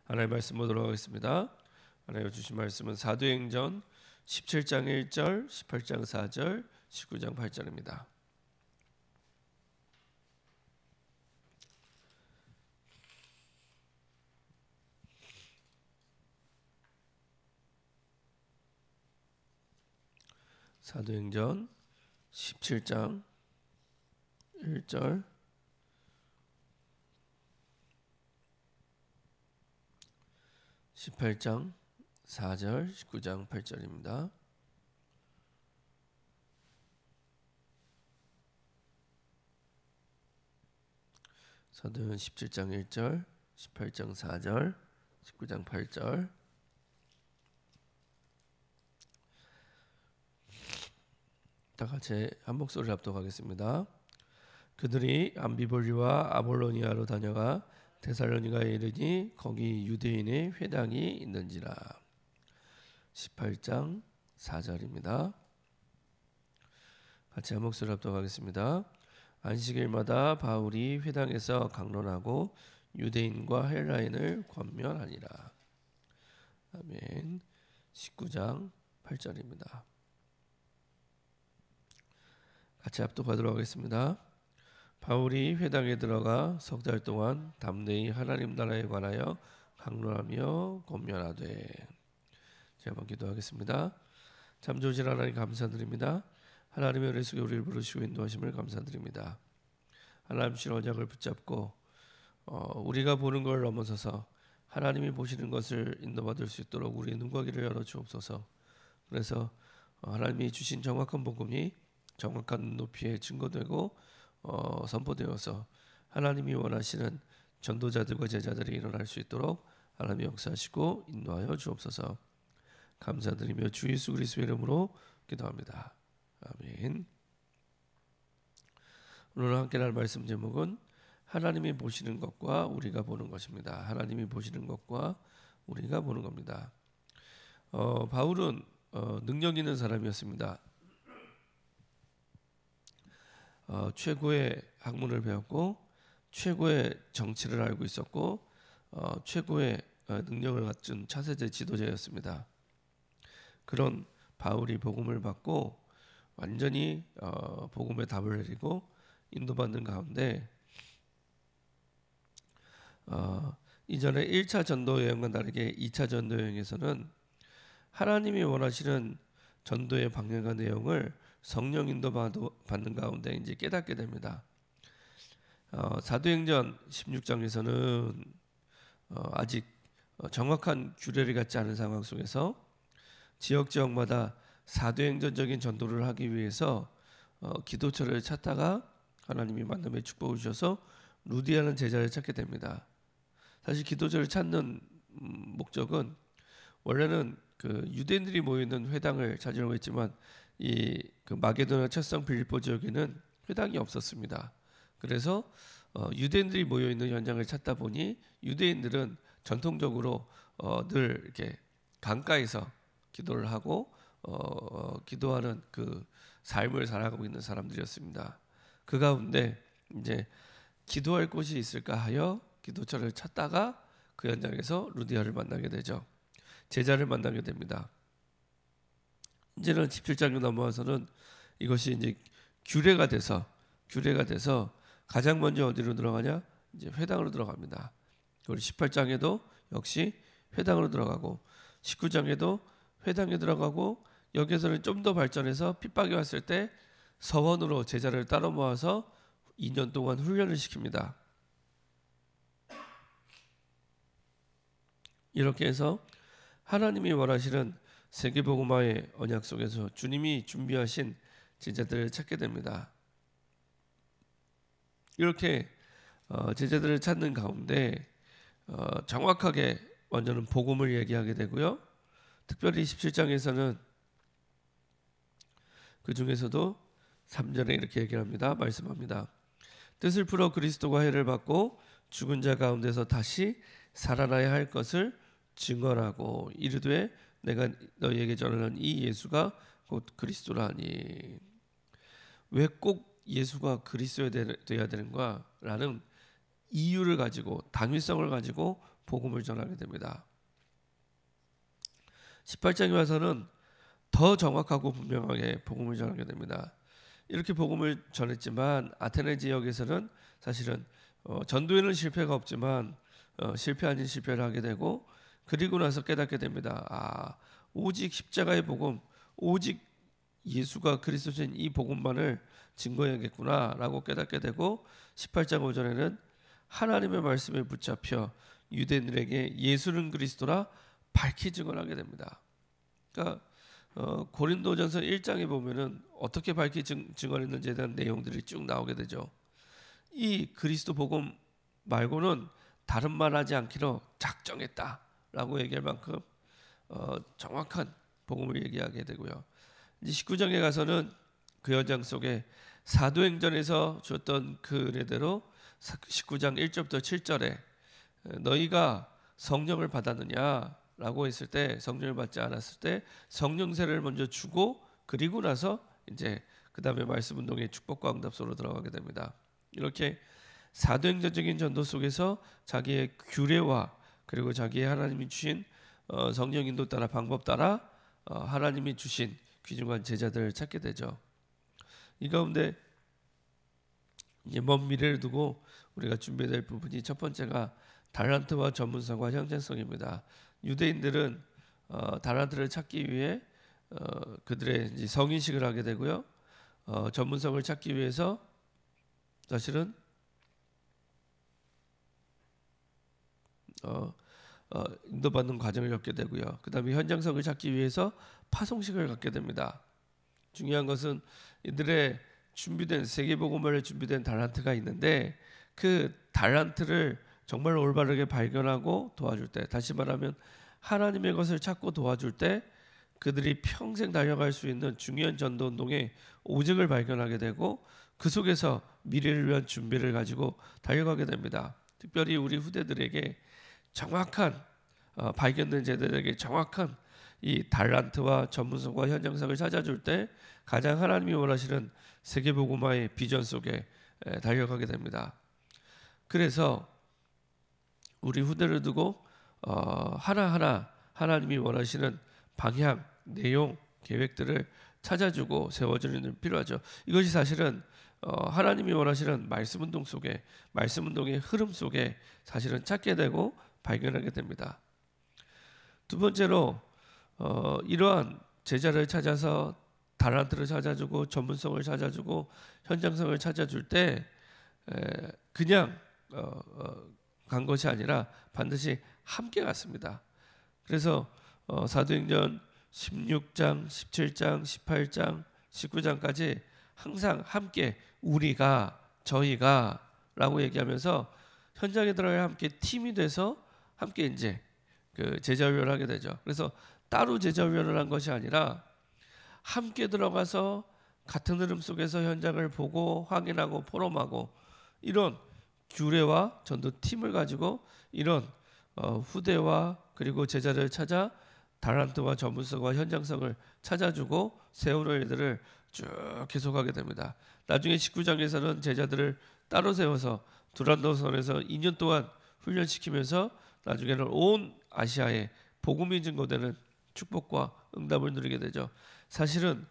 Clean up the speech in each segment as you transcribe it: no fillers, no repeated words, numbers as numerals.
하나님의 말씀 보도록 하겠습니다. 하나님 주신 말씀은 사도행전 17장 1절, 18장 4절, 19장 8절입니다. 사도행전 17장 1절, 18장 4절, 19장 8절입니다. 사도행전 17장 1절, 18장 4절, 19장 8절. 다 같이 한 목소리를 합독하겠습니다. 그들이 암비볼리와 아볼로니아로 다녀가 데살로니가에 이르니 거기 유대인의 회당이 있는지라. 18장 4절입니다. 같이 한 목소리 합독하겠습니다. 안식일마다 바울이 회당에서 강론하고 유대인과 헬라인을 권면하니라. 아멘. 19장 8절입니다. 같이 합독하도록 하겠습니다. 바울이 회당에 들어가 석 달 동안 담대히 하나님 나라에 관하여 강론하며 권면하되. 제가 한번 기도하겠습니다. 참 좋으신 하나님 감사드립니다. 하나님의 은혜 속에 우리를 부르시고 인도하심을 감사드립니다. 하나님 주신 언약을 붙잡고 우리가 보는 걸 넘어서서 하나님이 보시는 것을 인도받을 수 있도록 우리의 눈과 귀를 열어 주옵소서. 그래서 하나님이 주신 정확한 복음이 정확한 높이에 증거되고 선포되어서 하나님이 원하시는 전도자들과 제자들이 일어날 수 있도록 하나님이 역사하시고 인도하여 주옵소서. 감사드리며 주 예수 그리스도의 이름으로 기도합니다. 아멘. 오늘 함께 할 말씀 제목은 하나님이 보시는 것과 우리가 보는 것입니다. 하나님이 보시는 것과 우리가 보는 겁니다. 바울은 능력 있는 사람이었습니다. 최고의 학문을 배웠고 최고의 정치를 알고 있었고 최고의 능력을 갖춘 차세대 지도자였습니다. 그런 바울이 복음을 받고 완전히 복음의 답을 내리고 인도받는 가운데 이전에 1차 전도 여행과 다르게 2차 전도 여행에서는 하나님이 원하시는 전도의 방향과 내용을 성령 인도 받는 가운데 이제 깨닫게 됩니다. 사도행전 16장에서는 아직 정확한 규례를 갖지 않은 상황 속에서 지역마다 사도행전적인 전도를 하기 위해서 기도처를 찾다가 하나님이 만남의 축복을 주셔서 루디아는 제자를 찾게 됩니다. 사실 기도처를 찾는 목적은 원래는 그 유대인들이 모이는 회당을 찾으려고 했지만 그 마게도냐 첫 빌립보 지역에는 회당이 없었습니다. 그래서 유대인들이 모여 있는 현장을 찾다 보니 유대인들은 전통적으로 늘 이렇게 강가에서 기도를 하고 기도하는 그 삶을 살아가고 있는 사람들이었습니다. 그 가운데 이제 기도할 곳이 있을까 하여 기도처를 찾다가 그 현장에서 루디아를 만나게 되죠. 제자를 만나게 됩니다. 이제는 17장에 넘어와서는 이것이 이제 규례가 돼서 가장 먼저 어디로 들어가냐? 이제 회당으로 들어갑니다. 그리고 18장에도 역시 회당으로 들어가고 19장에도 회당에 들어가고 여기서는 좀 더 발전해서 핍박이 왔을 때 서원으로 제자를 따로 모아서 2년 동안 훈련을 시킵니다. 이렇게 해서 하나님이 원하시는 세계복음화의 언약 속에서 주님이 준비하신 제자들을 찾게 됩니다. 이렇게 제자들을 찾는 가운데 정확하게 먼저는 복음을 얘기하게 되고요. 특별히 17장에서는 그 중에서도 3절에 이렇게 얘기합니다. 말씀합니다. 뜻을 풀어 그리스도가 해를 받고 죽은 자 가운데서 다시 살아나야 할 것을 증언하고 이르되 내가 너희에게 전하는 이 예수가 곧 그리스도라니. 왜 꼭 예수가 그리스도여야 되는가? 라는 이유를 가지고 당위성을 가지고 복음을 전하게 됩니다. 18장에 와서는 더 정확하고 분명하게 복음을 전하게 됩니다. 이렇게 복음을 전했지만 아테네 지역에서는 사실은 전도에는 실패가 없지만 실패 아닌 실패를 하게 되고, 그리고 나서 깨닫게 됩니다. 오직 십자가의 복음, 오직 예수가 그리스도신 이 복음만을 증거해야겠구나라고 깨닫게 되고, 18장 5절에는 하나님의 말씀에 붙잡혀 유대인들에게 예수는 그리스도라 밝히 증언하게 됩니다. 그러니까 고린도전서 1장에 보면은 어떻게 밝히 증언했는지에 대한 내용들이 쭉 나오게 되죠. 이 그리스도 복음 말고는 다른 말 하지 않기로 작정했다라고 얘기할 만큼 정확한 복음을 얘기하게 되고요. 이제 19장에 가서는 그 현장 속에 사도행전에서 줬던 그 은혜대로 19장 1절부터 7절에 너희가 성령을 받았느냐라고 했을 때, 성령을 받지 않았을 때 성령세를 먼저 주고, 그리고 나서 이제 그 다음에 말씀 운동의 축복과 응답소로 들어가게 됩니다. 이렇게 사도행전적인 전도 속에서 자기의 규례와 그리고 자기의 하나님이 주신 성령 인도 따라 방법 따라 하나님이 주신 귀중한 제자들을 찾게 되죠. 이 가운데 이제 먼 미래를 두고 우리가 준비될 부분이, 첫 번째가 달란트와 전문성과 형제성입니다. 유대인들은 달란트를 찾기 위해 그들의 이제 성인식을 하게 되고요. 전문성을 찾기 위해서 사실은 인도받는 과정을 겪게 되고요. 그 다음에 현장성을 찾기 위해서 파송식을 갖게 됩니다. 중요한 것은 이들의 준비된 세계복음을 준비된 달란트가 있는데, 그 달란트를 정말 올바르게 발견하고 도와줄 때, 다시 말하면 하나님의 것을 찾고 도와줄 때 그들이 평생 달려갈 수 있는 중요한 전도운동의 오직을 발견하게 되고, 그 속에서 미래를 위한 준비를 가지고 달려가게 됩니다. 특별히 우리 후대들에게 정확한 발견된 제자들에게 정확한 이 달란트와 전문성과 현장성을 찾아줄 때 가장 하나님이 원하시는 세계복음화의 비전 속에 달려가게 됩니다. 그래서 우리 후대를 두고 하나하나 하나님이 원하시는 방향, 내용, 계획들을 찾아주고 세워주는 일이 필요하죠. 이것이 사실은 하나님이 원하시는 말씀 운동 속에, 말씀 운동의 흐름 속에 사실은 찾게 되고 발견하게 됩니다. 두 번째로 이러한 제자를 찾아서 달란트를 찾아주고 전문성을 찾아주고 현장성을 찾아줄 때 그냥 간 것이 아니라 반드시 함께 갔습니다. 그래서 사도행전 16장, 17장, 18장, 19장까지 항상 함께 우리가, 저희가 라고 얘기하면서 현장에 들어가야 함께 팀이 돼서 함께 이제 그 제자 훈련을 하게 되죠. 그래서 따로 제자 훈련을 한 것이 아니라 함께 들어가서 같은 흐름 속에서 현장을 보고 확인하고 포럼하고, 이런 규례와 전도 팀을 가지고 이런 후대와 그리고 제자를 찾아 달란트와 전문성과 현장성을 찾아주고 세우는 일들을 쭉 계속하게 됩니다. 나중에 19장에서는 제자들을 따로 세워서 두란노선에서 2년 동안 훈련시키면서 나중에는 온 아시아에 복음이 증거되는 축복과 응답을 누리게 되죠. 사실은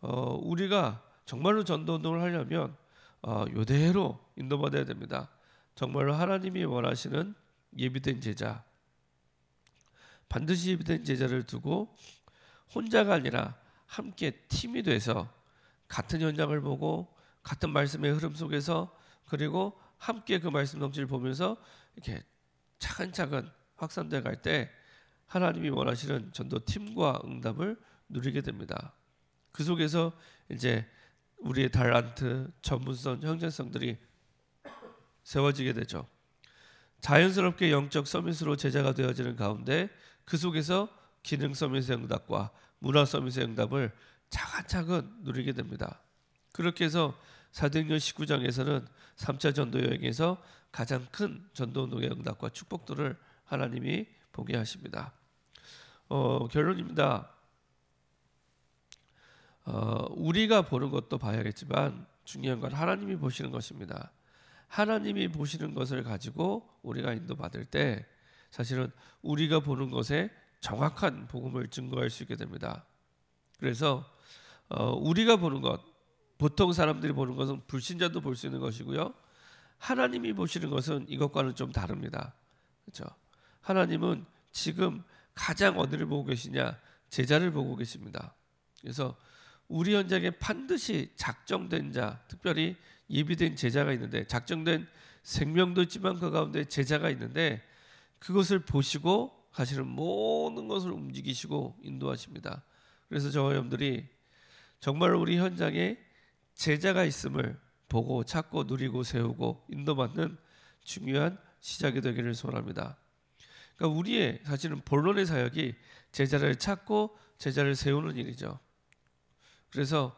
우리가 정말로 전도운동을 하려면 이대로 인도받아야 됩니다. 정말로 하나님이 원하시는 예비된 제자, 반드시 예비된 제자를 두고 혼자가 아니라 함께 팀이 돼서 같은 현장을 보고 같은 말씀의 흐름 속에서, 그리고 함께 그 말씀 덩치를 보면서 이렇게 차근차근 확산돼 갈 때 하나님이 원하시는 전도팀과 응답을 누리게 됩니다. 그 속에서 이제 우리의 달란트, 전문성, 형제성들이 세워지게 되죠. 자연스럽게 영적 서밋으로 제자가 되어지는 가운데 그 속에서 기능 서밋의 응답과 문화 서밋의 응답을 차근차근 누리게 됩니다. 그렇게 해서 사도행전 19장에서는 3차 전도 여행에서 가장 큰 전도운동의 응답과 축복들을 하나님이 보게 하십니다. 결론입니다. 우리가 보는 것도 봐야겠지만 중요한 건 하나님이 보시는 것입니다. 하나님이 보시는 것을 가지고 우리가 인도받을 때 사실은 우리가 보는 것에 정확한 복음을 증거할 수 있게 됩니다. 그래서 우리가 보는 것, 보통 사람들이 보는 것은 불신자도 볼 수 있는 것이고요. 하나님이 보시는 것은 이것과는 좀 다릅니다. 그렇죠? 하나님은 지금 가장 어디를 보고 계시냐? 제자를 보고 계십니다. 그래서 우리 현장에 반드시 작정된 자, 특별히 예비된 제자가 있는데, 작정된 생명도 있지만 그 가운데 제자가 있는데, 그것을 보시고 사실은 모든 것을 움직이시고 인도하십니다. 그래서 저와 여러분들이 정말 우리 현장에 제자가 있음을 보고 찾고 누리고 세우고 인도받는 중요한 시작이 되기를 소원합니다. 그러니까 우리의 사실은 본론의 사역이 제자를 찾고 제자를 세우는 일이죠. 그래서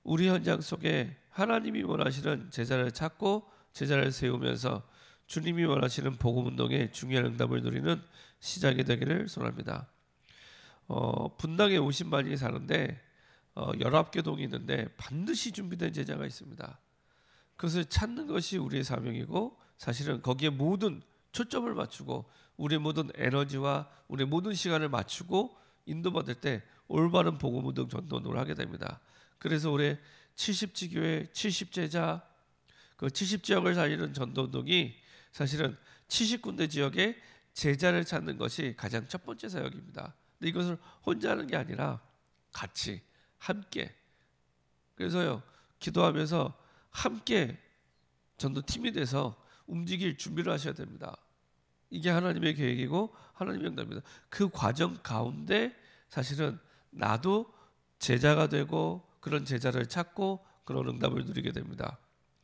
우리 현장 속에 하나님이 원하시는 제자를 찾고 제자를 세우면서 주님이 원하시는 복음운동의 중요한 응답을 누리는 시작이 되기를 소원합니다. 분당에 50만이 사는데 19개 동이 있는데 반드시 준비된 제자가 있습니다. 그것을 찾는 것이 우리의 사명이고, 사실은 거기에 모든 초점을 맞추고 우리의 모든 에너지와 우리의 모든 시간을 맞추고 인도받을 때 올바른 복음운동 전도를 하게 됩니다. 그래서 올해 70지교회 70제자, 그 70지역을 살리는 전도운동이 사실은 70군데 지역에 제자를 찾는 것이 가장 첫 번째 사역입니다. 근데 이것을 혼자 하는 게 아니라 같이 함께, 그래서요 기도하면서 함께 전도팀이 돼서 움직일 준비를 하셔야 됩니다. 이게 하나님의 계획이고 하나님의 응답입니다. 그 과정 가운데 사실은 나도 제자가 되고 그런 제자를 찾고 그런 응답을 누리게 됩니다.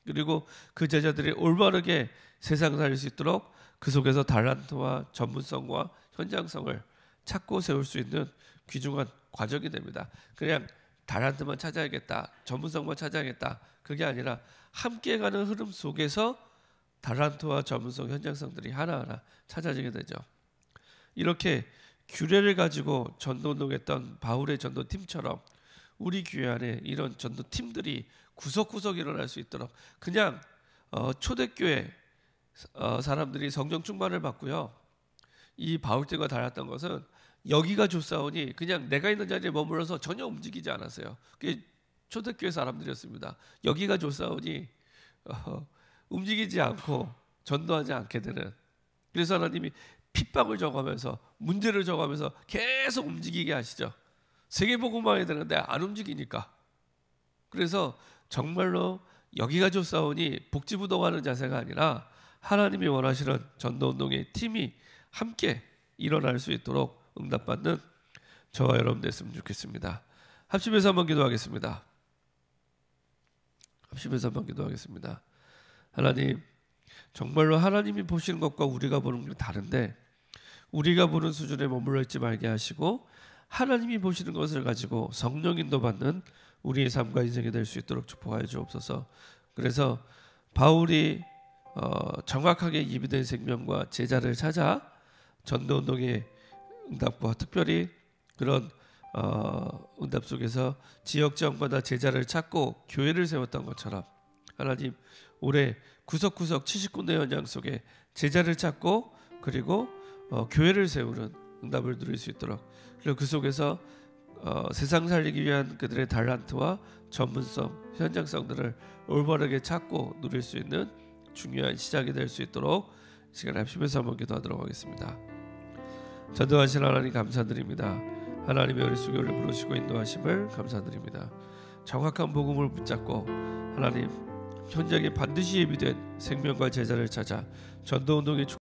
그리고 그 제자들이 올바르게 세상 살릴 수 있도록 그 속에서 달란트와 전문성과 현장성을 찾고 세울 수 있는 귀중한 과정이 됩니다. 그냥 달란트만 찾아야겠다, 전문성만 찾아야겠다, 그게 아니라 함께 가는 흐름 속에서 달란트와 전문성, 현장성들이 하나하나 찾아지게 되죠. 이렇게 규례를 가지고 전도운동했던 바울의 전도팀처럼 우리 교회 안에 이런 전도팀들이 구석구석 일어날 수 있도록, 그냥 초대교회 사람들이 성령 충만을 받고요, 이 바울들과 달랐던 것은 여기가 좋사오니 그냥 내가 있는 자리에 머물러서 전혀 움직이지 않았어요. 그게 초대교회 사람들이었습니다. 여기가 좋사오니 움직이지 않고 전도하지 않게 되는, 그래서 하나님이 핍박을 줘가면서 문제를 줘가면서 계속 움직이게 하시죠. 세계복음화 해야 되는데 안 움직이니까. 그래서 정말로 여기가 좋사오니 복지부동하는 자세가 아니라 하나님이 원하시는 전도운동의 팀이 함께 일어날 수 있도록 응답받는 저와 여러분 됐으면 좋겠습니다. 합심해서 한번 기도하겠습니다. 합심해서 한번 기도하겠습니다. 하나님, 정말로 하나님이 보시는 것과 우리가 보는 게 다른데 우리가 보는 수준에 머물러 있지 말게 하시고 하나님이 보시는 것을 가지고 성령 인도받는 우리의 삶과 인생이 될 수 있도록 축복하여 주옵소서. 그래서 바울이 정확하게 예비된 생명과 제자를 찾아 전도운동의 응답과 특별히 그런 응답 속에서 지역지역마다 제자를 찾고 교회를 세웠던 것처럼 하나님, 올해 구석구석 70군데 현장 속에 제자를 찾고 그리고 교회를 세우는 응답을 누릴 수 있도록, 그리고 그 속에서 세상 살리기 위한 그들의 달란트와 전문성, 현장성들을 올바르게 찾고 누릴 수 있는 중요한 시작이 될 수 있도록 시간 합심해서 한번 기도하도록 하겠습니다. 전도하신 하나님 감사드립니다. 하나님의 우리 수교를 부르시고 인도하심을 감사드립니다. 정확한 복음을 붙잡고 하나님 현장에 반드시 예비된 생명과 제자를 찾아 전도운동의